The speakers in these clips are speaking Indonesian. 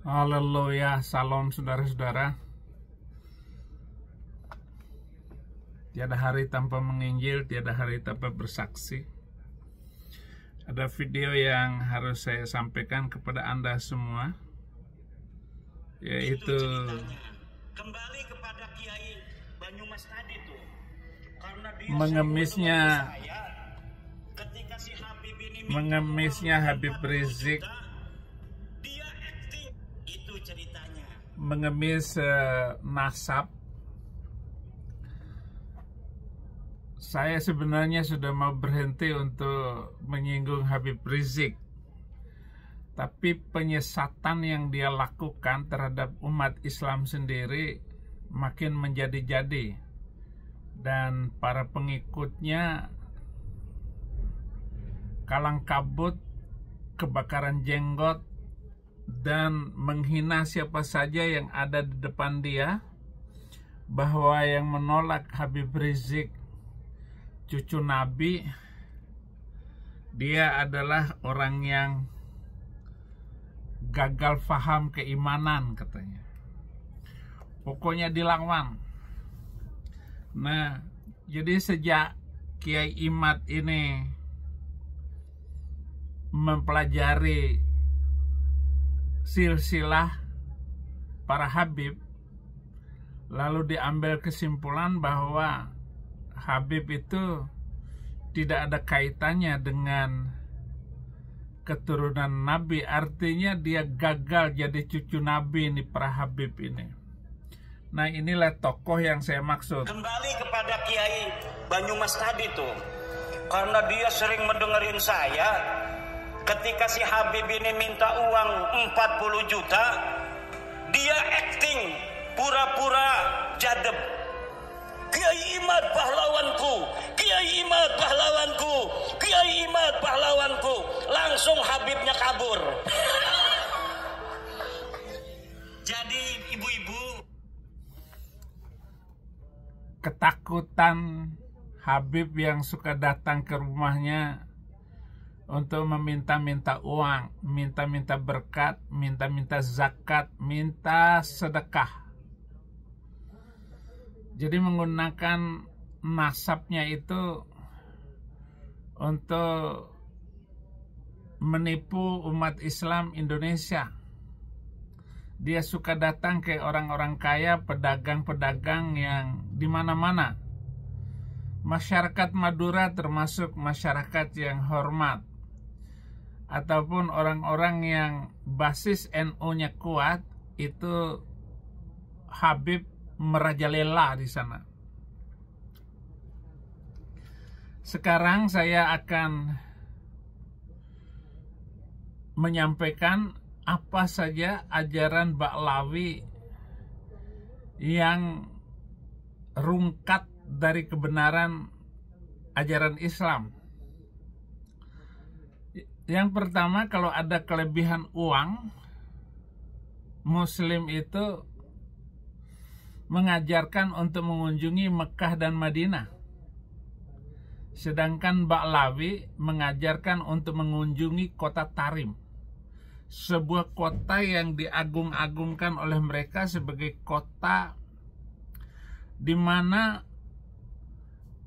Haleluya, salam saudara-saudara. Tiada hari tanpa menginjil, tiada hari tanpa bersaksi. Ada video yang harus saya sampaikan kepada Anda semua, yaitu kembali kepada Kiai Banyumas tadi tuh. Karena dia mengemisnya saya, ketika si Habib ini mengemisnya Habib Rizik, dia acting, itu ceritanya. mengemis nasab. Saya sebenarnya sudah mau berhenti untuk menyinggung Habib Rizik, tapi penyesatan yang dia lakukan terhadap umat Islam sendiri makin menjadi-jadi, dan para pengikutnya kalang kabut, kebakaran jenggot, dan menghina siapa saja yang ada di depan dia, bahwa yang menolak Habib Rizik cucu Nabi, dia adalah orang yang gagal faham keimanan, katanya. Pokoknya dilawan. Nah, jadi sejak Kiai Imad ini mempelajari silsilah para Habib, lalu diambil kesimpulan bahwa Habib itu tidak ada kaitannya dengan keturunan Nabi. Artinya dia gagal jadi cucu Nabi ini, para Habib ini. Nah, inilah tokoh yang saya maksud. Kembali kepada Kiai Banyumas tadi tuh. Karena dia sering mendengerin saya, ketika si Habib ini minta uang 40 juta, dia acting pura-pura jadeb. Kiai Imad pahlawanku, Kiai Imad pahlawanku, Kiai Imad pahlawanku. Langsung Habibnya kabur. Jadi ibu-ibu, ketakutan Habib yang suka datang ke rumahnya untuk meminta-minta uang, minta-minta berkat, minta-minta zakat, minta sedekah. Jadi menggunakan nasabnya itu untuk menipu umat Islam Indonesia. Dia suka datang ke orang-orang kaya, pedagang-pedagang yang di mana-mana. Masyarakat Madura termasuk masyarakat yang hormat, ataupun orang-orang yang basis NU-nya kuat, itu Habib merajalela di sana. Sekarang saya akan menyampaikan apa saja ajaran Ba'lawi yang rungkat dari kebenaran ajaran Islam. Yang pertama, kalau ada kelebihan uang, Muslim itu mengajarkan untuk mengunjungi Mekah dan Madinah. Sedangkan Ba'lawi mengajarkan untuk mengunjungi kota Tarim, sebuah kota yang diagung-agungkan oleh mereka sebagai kota di mana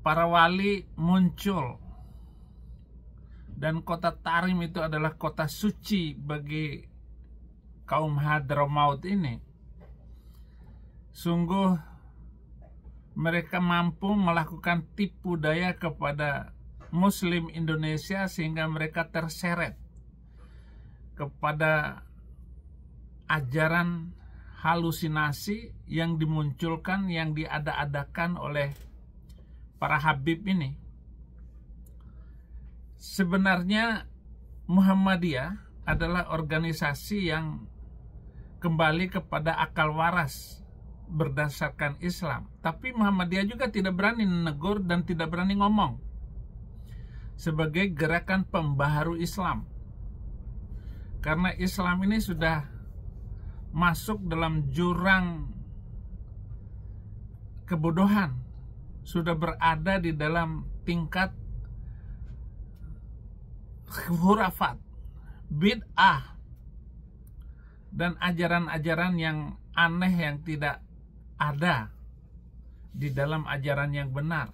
para wali muncul. Dan kota Tarim itu adalah kota suci bagi kaum Hadramaut ini. Sungguh mereka mampu melakukan tipu daya kepada Muslim Indonesia sehingga mereka terseret kepada ajaran halusinasi yang dimunculkan, yang diada-adakan oleh para Habib ini. Sebenarnya Muhammadiyah adalah organisasi yang kembali kepada akal waras berdasarkan Islam. Tapi Muhammadiyah juga tidak berani menegur dan tidak berani ngomong sebagai gerakan pembaharu Islam. Karena Islam ini sudah masuk dalam jurang kebodohan, sudah berada di dalam tingkat khurafat, bid'ah, dan ajaran-ajaran yang aneh yang tidak ada di dalam ajaran yang benar.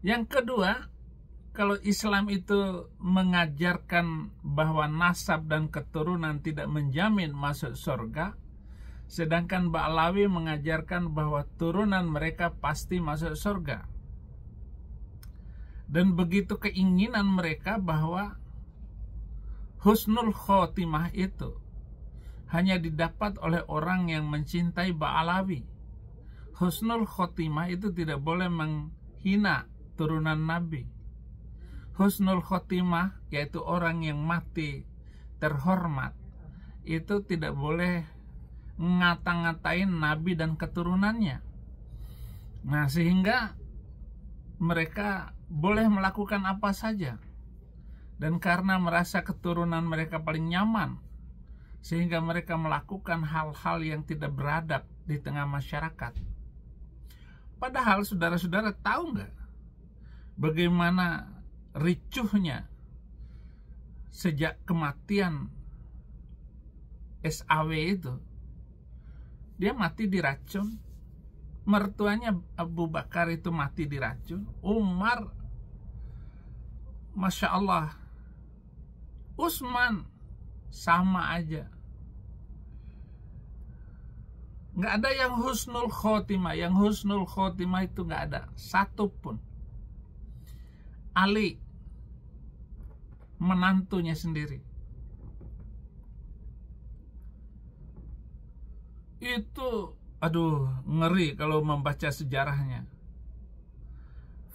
Yang kedua, kalau Islam itu mengajarkan bahwa nasab dan keturunan tidak menjamin masuk surga, sedangkan Ba'lawi mengajarkan bahwa turunan mereka pasti masuk surga. Dan begitu keinginan mereka bahwa husnul khotimah itu hanya didapat oleh orang yang mencintai Ba'lawi. Husnul khotimah itu tidak boleh menghina turunan Nabi. Husnul khotimah, yaitu orang yang mati terhormat, itu tidak boleh ngata-ngatain Nabi dan keturunannya. Nah, sehingga mereka boleh melakukan apa saja. Dan karena merasa keturunan mereka paling nyaman, sehingga mereka melakukan hal-hal yang tidak beradab di tengah masyarakat. Padahal saudara-saudara tahu nggak bagaimana ricuhnya sejak kematian SAW itu? Dia mati diracun. Mertuanya Abu Bakar itu mati diracun. Umar, Masya Allah. Utsman sama aja. Nggak ada yang husnul khotimah. Yang husnul khotimah itu nggak ada satupun. Ali, menantunya sendiri, itu aduh ngeri kalau membaca sejarahnya.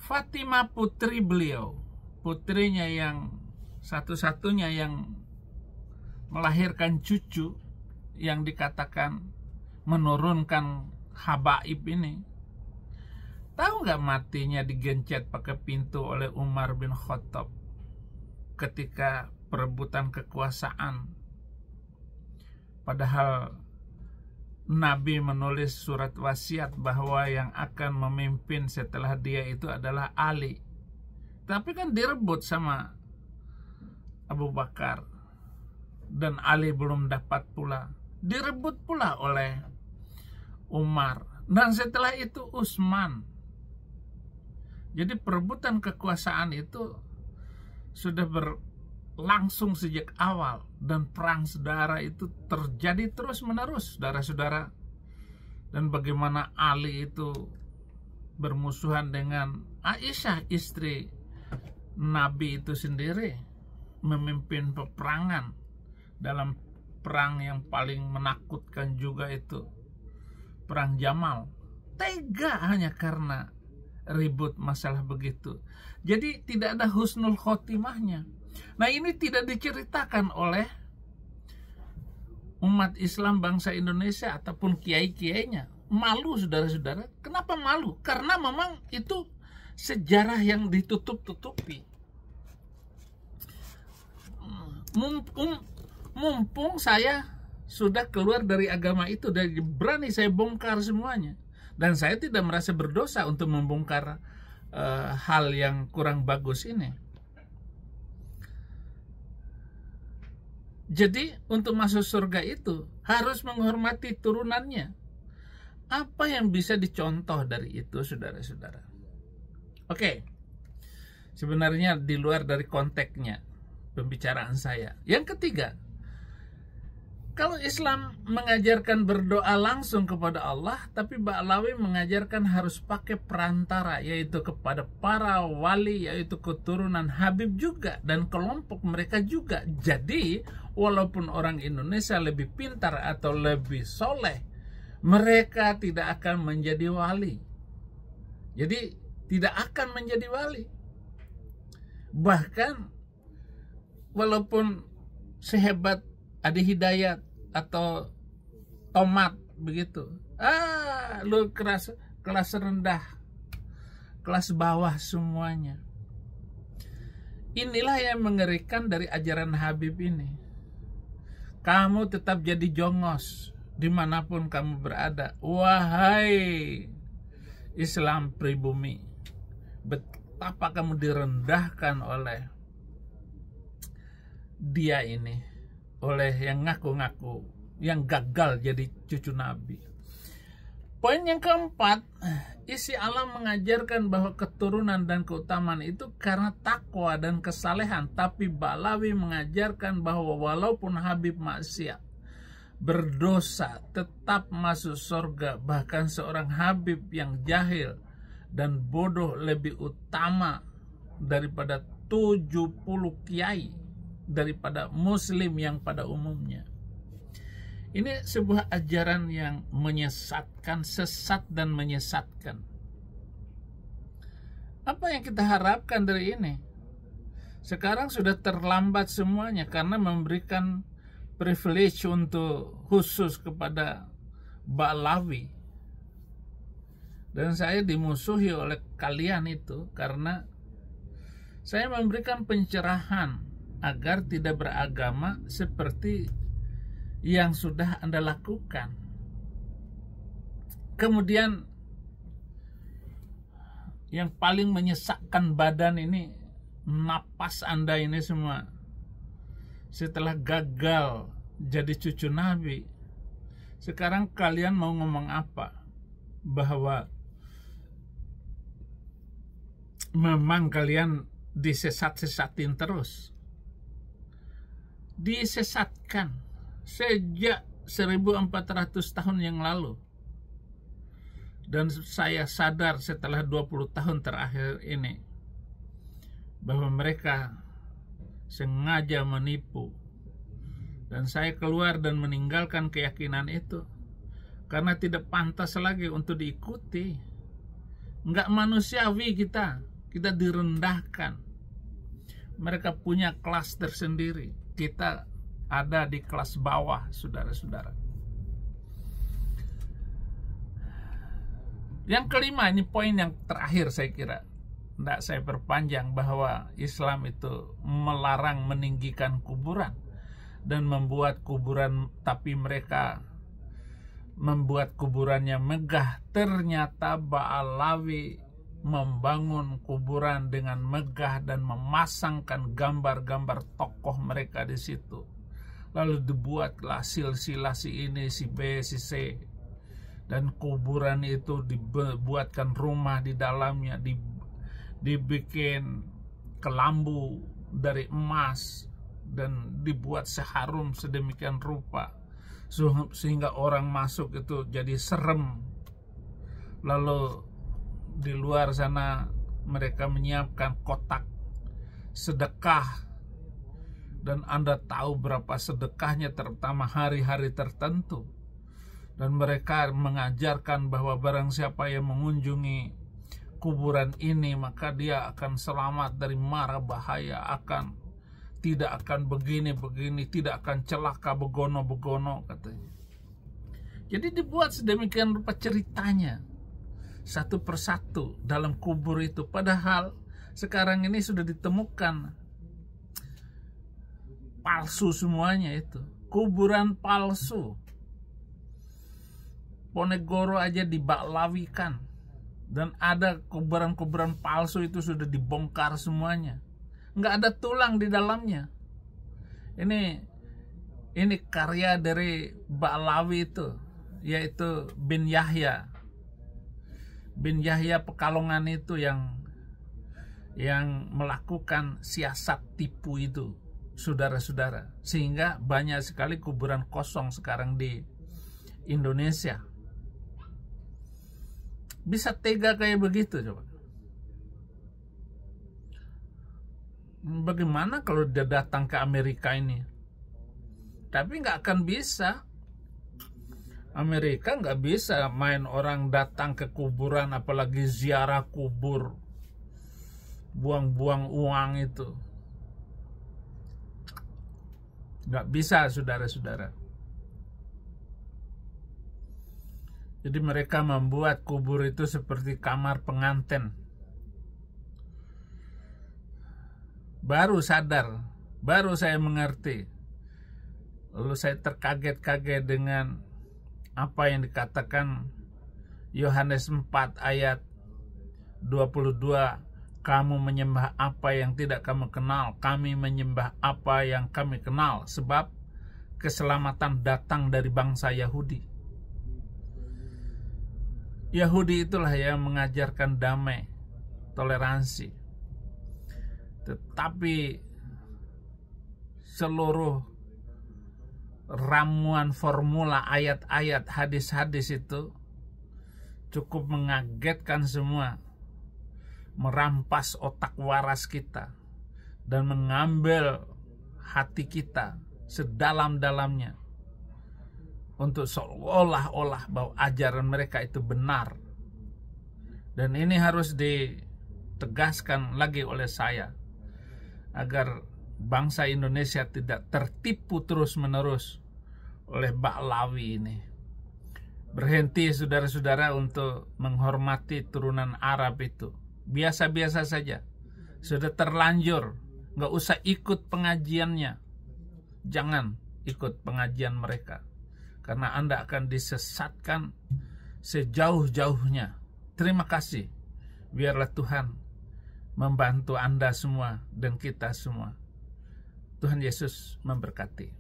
Fatimah putri beliau, putrinya yang satu-satunya yang melahirkan cucu yang dikatakan menurunkan habaib ini, tahu nggak matinya digencet pakai pintu oleh Umar bin Khattab ketika perebutan kekuasaan. Padahal Nabi menulis surat wasiat bahwa yang akan memimpin setelah dia itu adalah Ali. Tapi kan direbut sama Abu Bakar. Dan Ali belum dapat pula. Direbut pula oleh Umar. Dan setelah itu Utsman. Jadi perebutan kekuasaan itu sudah berlangsung sejak awal, dan perang saudara itu terjadi terus-menerus, saudara-saudara. Dan bagaimana Ali itu bermusuhan dengan Aisyah, istri Nabi itu sendiri, memimpin peperangan dalam perang yang paling menakutkan juga itu, perang Jamal. Tega hanya karena ribut masalah begitu. Jadi tidak ada husnul khotimahnya. Nah, ini tidak diceritakan oleh umat Islam bangsa Indonesia ataupun kiai-kiainya. Malu, saudara-saudara. Kenapa malu? Karena memang itu sejarah yang ditutup-tutupi. Mumpung saya sudah keluar dari agama itu, dan berani saya bongkar semuanya. Dan saya tidak merasa berdosa untuk membongkar hal yang kurang bagus ini. Jadi untuk masuk surga itu harus menghormati turunannya. Apa yang bisa dicontoh dari itu, saudara-saudara? Oke, sebenarnya di luar dari konteksnya pembicaraan saya. Yang ketiga, kalau Islam mengajarkan berdoa langsung kepada Allah, tapi Ba'lawi mengajarkan harus pakai perantara, yaitu kepada para wali, yaitu keturunan Habib juga, dan kelompok mereka juga. Jadi, walaupun orang Indonesia lebih pintar atau lebih soleh, mereka tidak akan menjadi wali. Jadi, tidak akan menjadi wali. Bahkan, walaupun sehebat Adi Hidayat atau Tomat begitu, lu kelas rendah, kelas bawah semuanya. Inilah yang mengerikan dari ajaran Habib ini. Kamu tetap jadi jongos dimanapun kamu berada. Wahai Islam pribumi, betapa kamu direndahkan oleh dia ini. oleh yang ngaku-ngaku, yang gagal jadi cucu Nabi. Poin yang keempat, isi alam mengajarkan bahwa keturunan dan keutamaan itu karena takwa dan kesalehan. Tapi Ba'lawi mengajarkan bahwa walaupun Habib maksiat, berdosa, tetap masuk surga. Bahkan seorang Habib yang jahil dan bodoh lebih utama daripada 70 kiai, daripada muslim yang pada umumnya. Ini sebuah ajaran yang menyesatkan, sesat dan menyesatkan. Apa yang kita harapkan dari ini? Sekarang sudah terlambat semuanya karena memberikan privilege untuk khusus kepada Ba'lawi. Dan saya dimusuhi oleh kalian itu karena saya memberikan pencerahan agar tidak beragama seperti yang sudah Anda lakukan. Kemudian yang paling menyesakkan badan ini, napas Anda ini semua. Setelah gagal jadi cucu Nabi, sekarang kalian mau ngomong apa? Bahwa memang kalian disesat-sesatin terus. Disesatkan sejak 1400 tahun yang lalu. Dan saya sadar setelah 20 tahun terakhir ini bahwa mereka sengaja menipu. Dan saya keluar dan meninggalkan keyakinan itu karena tidak pantas lagi untuk diikuti. Enggak manusiawi kita direndahkan. Mereka punya kelas tersendiri, kita ada di kelas bawah, saudara-saudara. Yang kelima, ini poin yang terakhir saya kira. Tidak saya perpanjang, bahwa Islam itu melarang meninggikan kuburan dan membuat kuburan, tapi mereka membuat kuburannya megah. Ternyata Ba'lawi membangun kuburan dengan megah dan memasangkan gambar-gambar tokoh mereka di situ. Lalu dibuatlah silsilah si ini, si B, si C. Dan kuburan itu dibuatkan rumah di dalamnya, dibikin kelambu dari emas, dan dibuat seharum sedemikian rupa sehingga orang masuk itu jadi serem. Lalu di luar sana mereka menyiapkan kotak sedekah, dan Anda tahu berapa sedekahnya, terutama hari-hari tertentu. Dan mereka mengajarkan bahwa barang siapa yang mengunjungi kuburan ini, maka dia akan selamat dari mara bahaya, tidak akan begini-begini, tidak akan celaka begono-begono, katanya. Jadi dibuat sedemikian rupa ceritanya, satu persatu dalam kubur itu. Padahal sekarang ini sudah ditemukan palsu semuanya itu. Kuburan palsu. Ponegoro aja diba'lawikan. Dan ada kuburan-kuburan palsu itu sudah dibongkar semuanya. Nggak ada tulang di dalamnya. Ini karya dari Ba'lawi itu, yaitu bin Yahya. Bin Yahya Pekalongan itu yang melakukan siasat tipu itu, saudara-saudara. Sehingga banyak sekali kuburan kosong sekarang di Indonesia. Bisa tega kayak begitu coba. Bagaimana kalau dia datang ke Amerika ini? Tapi nggak akan bisa. Amerika nggak bisa main orang datang ke kuburan, apalagi ziarah kubur, buang-buang uang itu. Nggak bisa, saudara-saudara. Jadi mereka membuat kubur itu seperti kamar pengantin. Baru sadar, baru saya mengerti. Lalu saya terkaget-kaget dengan apa yang dikatakan Yohanes 4 ayat 22. Kamu menyembah apa yang tidak kamu kenal, kami menyembah apa yang kami kenal. Sebab keselamatan datang dari bangsa Yahudi. Yahudi itulah yang mengajarkan damai, toleransi. Tetapi seluruh ramuan formula ayat-ayat hadis-hadis itu cukup mengagetkan semua, merampas otak waras kita dan mengambil hati kita sedalam-dalamnya untuk seolah-olah bahwa ajaran mereka itu benar. Dan ini harus ditegaskan lagi oleh saya agar bangsa Indonesia tidak tertipu terus-menerus oleh Ba'lawi ini. Berhenti saudara-saudara untuk menghormati turunan Arab itu. Biasa-biasa saja. Sudah terlanjur, nggak usah ikut pengajiannya. Jangan ikut pengajian mereka, karena Anda akan disesatkan sejauh-jauhnya. Terima kasih. Biarlah Tuhan membantu Anda semua dan kita semua. Tuhan Yesus memberkati.